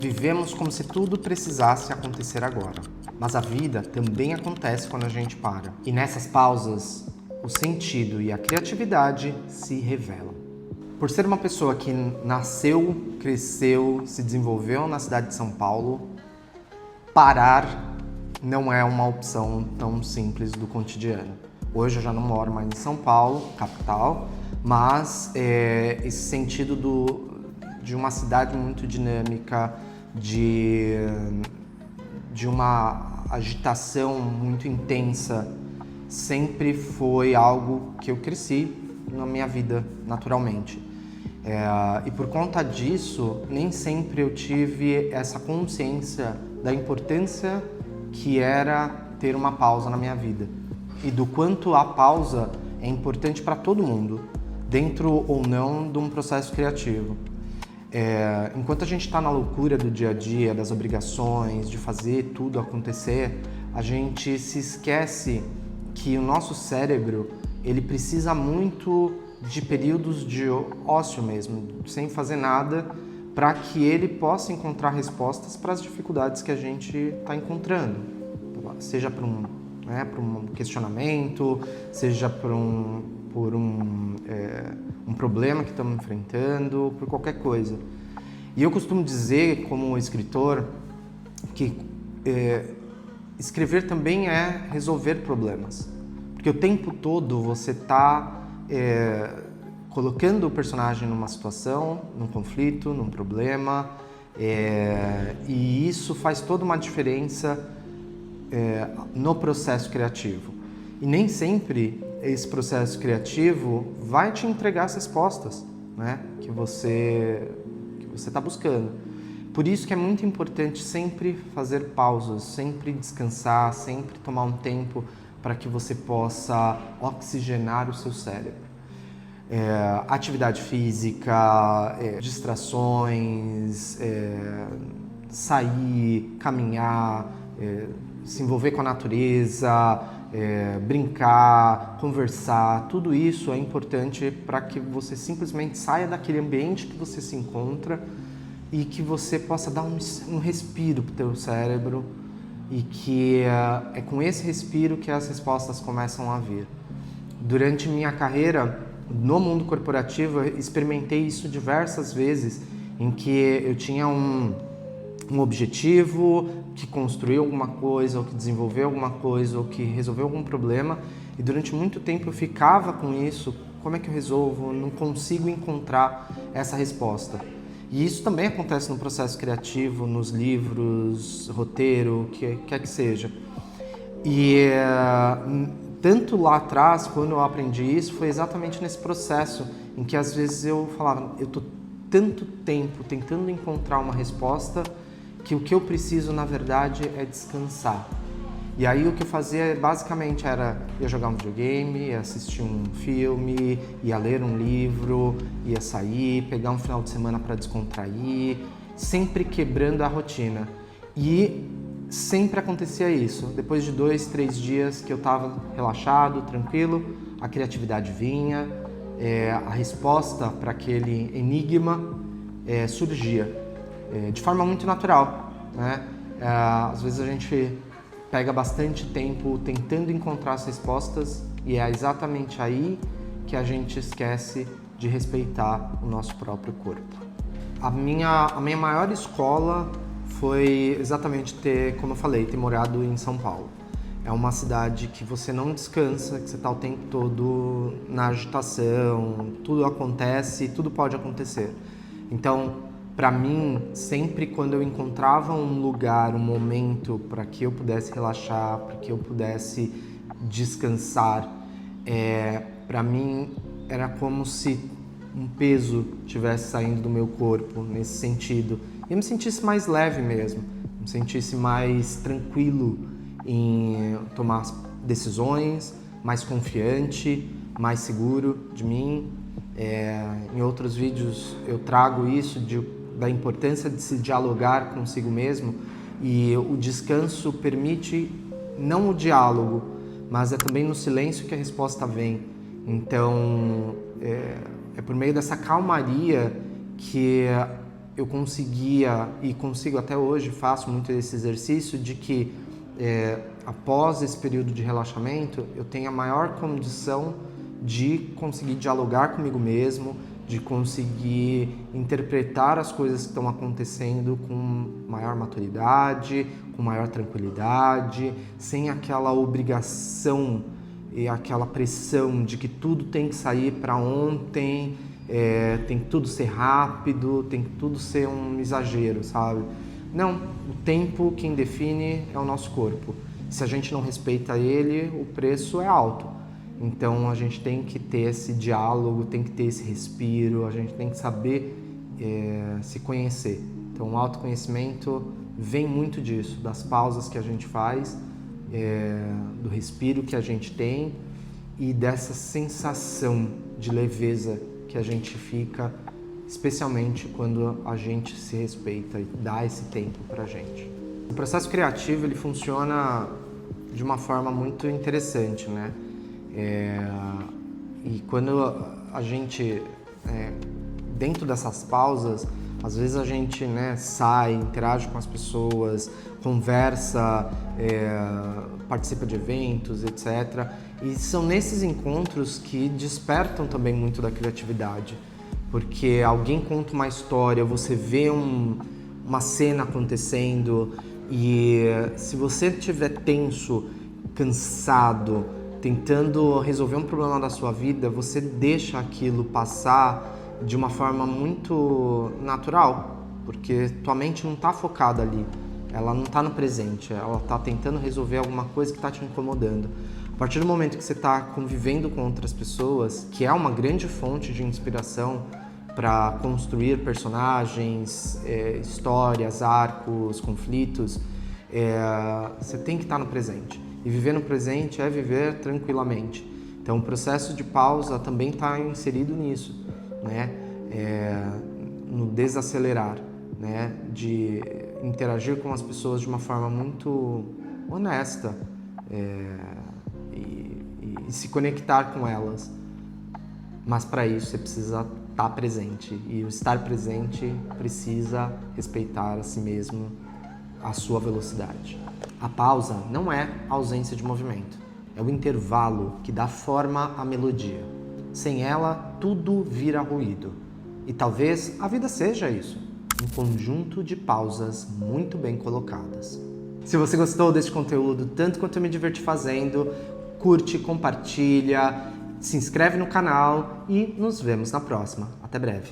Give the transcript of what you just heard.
Vivemos como se tudo precisasse acontecer agora. Mas a vida também acontece quando a gente para. E nessas pausas, o sentido e a criatividade se revelam. Por ser uma pessoa que nasceu, cresceu, se desenvolveu na cidade de São Paulo, parar não é uma opção tão simples do cotidiano. Hoje eu já não moro mais em São Paulo, capital, mas esse sentido de uma cidade muito dinâmica, de uma agitação muito intensa, sempre foi algo que eu cresci na minha vida naturalmente. E por conta disso, nem sempre eu tive essa consciência da importância que era ter uma pausa na minha vida e do quanto a pausa é importante para todo mundo, dentro ou não de um processo criativo. Enquanto a gente está na loucura do dia a dia, das obrigações, de fazer tudo acontecer, a gente se esquece que o nosso cérebro ele precisa muito de períodos de ócio mesmo, sem fazer nada, para que ele possa encontrar respostas para as dificuldades que a gente está encontrando, seja por um questionamento, seja por um problema que estamos enfrentando, por qualquer coisa. E eu costumo dizer, como escritor, que escrever também é resolver problemas. Porque o tempo todo você está colocando o personagem numa situação, num conflito, num problema, e isso faz toda uma diferença no processo criativo. E nem sempre esse processo criativo vai te entregar as respostas, né, que você está buscando. Por isso que é muito importante sempre fazer pausas, sempre descansar, sempre tomar um tempo para que você possa oxigenar o seu cérebro. Atividade física, distrações, sair, caminhar, se envolver com a natureza, brincar, conversar, tudo isso é importante para que você simplesmente saia daquele ambiente que você se encontra e que você possa dar um respiro para o teu cérebro e que é com esse respiro que as respostas começam a vir. Durante minha carreira no mundo corporativo, eu experimentei isso diversas vezes, em que eu tinha um objetivo, que construiu alguma coisa, ou que desenvolveu alguma coisa, ou que resolveu algum problema, e durante muito tempo eu ficava com isso, como é que eu resolvo? Não consigo encontrar essa resposta. E isso também acontece no processo criativo, nos livros, roteiro, o que quer que seja. E tanto lá atrás, quando eu aprendi isso, foi exatamente nesse processo em que às vezes eu falava, eu estou tanto tempo tentando encontrar uma resposta que o que eu preciso, na verdade, é descansar. E aí o que eu fazia basicamente era ia jogar um videogame, ia assistir um filme, ia ler um livro, ia sair, pegar um final de semana para descontrair, sempre quebrando a rotina. E sempre acontecia isso. Depois de 2, 3 dias que eu estava relaxado, tranquilo, a criatividade vinha, a resposta para aquele enigma surgia de forma muito natural, né? Às vezes a gente pega bastante tempo tentando encontrar as respostas e é exatamente aí que a gente esquece de respeitar o nosso próprio corpo. A minha maior escola foi exatamente como eu falei, ter morado em São Paulo. É uma cidade que você não descansa, que você está o tempo todo na agitação, tudo acontece, tudo pode acontecer. Então, para mim, sempre quando eu encontrava um lugar, um momento para que eu pudesse relaxar, para que eu pudesse descansar, para mim era como se um peso estivesse saindo do meu corpo, nesse sentido. E eu me sentisse mais leve mesmo, me sentisse mais tranquilo em tomar decisões, mais confiante, mais seguro de mim. Em outros vídeos eu trago isso da importância de se dialogar consigo mesmo, e o descanso permite não o diálogo, mas é também no silêncio que a resposta vem. Então é por meio dessa calmaria que eu conseguia e consigo até hoje, faço muito esse exercício de que após esse período de relaxamento eu tenho a maior condição de conseguir dialogar comigo mesmo, de conseguir interpretar as coisas que estão acontecendo com maior maturidade, com maior tranquilidade, sem aquela obrigação e aquela pressão de que tudo tem que sair para ontem, tem que tudo ser rápido, tem que tudo ser um exagero, sabe? Não, o tempo quem define é o nosso corpo. Se a gente não respeita ele, o preço é alto. Então a gente tem que ter esse diálogo, tem que ter esse respiro, a gente tem que saber se conhecer. Então o autoconhecimento vem muito disso, das pausas que a gente faz, do respiro que a gente tem e dessa sensação de leveza que a gente fica, especialmente quando a gente se respeita e dá esse tempo pra gente. O processo criativo ele funciona de uma forma muito interessante, né? E quando a gente, dentro dessas pausas, às vezes a gente sai, interage com as pessoas, conversa, participa de eventos, etc. E são nesses encontros que despertam também muito da criatividade. Porque alguém conta uma história, você vê uma cena acontecendo e se você estiver tenso, cansado, tentando resolver um problema da sua vida, você deixa aquilo passar de uma forma muito natural, porque tua mente não está focada ali, ela não está no presente, ela está tentando resolver alguma coisa que está te incomodando. A partir do momento que você está convivendo com outras pessoas, que é uma grande fonte de inspiração para construir personagens, histórias, arcos, conflitos, você tem que estar no presente. E viver no presente é viver tranquilamente. Então o processo de pausa também está inserido nisso, né? No desacelerar, né? De interagir com as pessoas de uma forma muito honesta e se conectar com elas. Mas para isso você precisa estar presente, e o estar presente precisa respeitar a si mesmo, a sua velocidade. A pausa não é a ausência de movimento, é o intervalo que dá forma à melodia. Sem ela, tudo vira ruído. E talvez a vida seja isso, um conjunto de pausas muito bem colocadas. Se você gostou deste conteúdo, tanto quanto eu me diverti fazendo, curte, compartilha, se inscreve no canal e nos vemos na próxima. Até breve.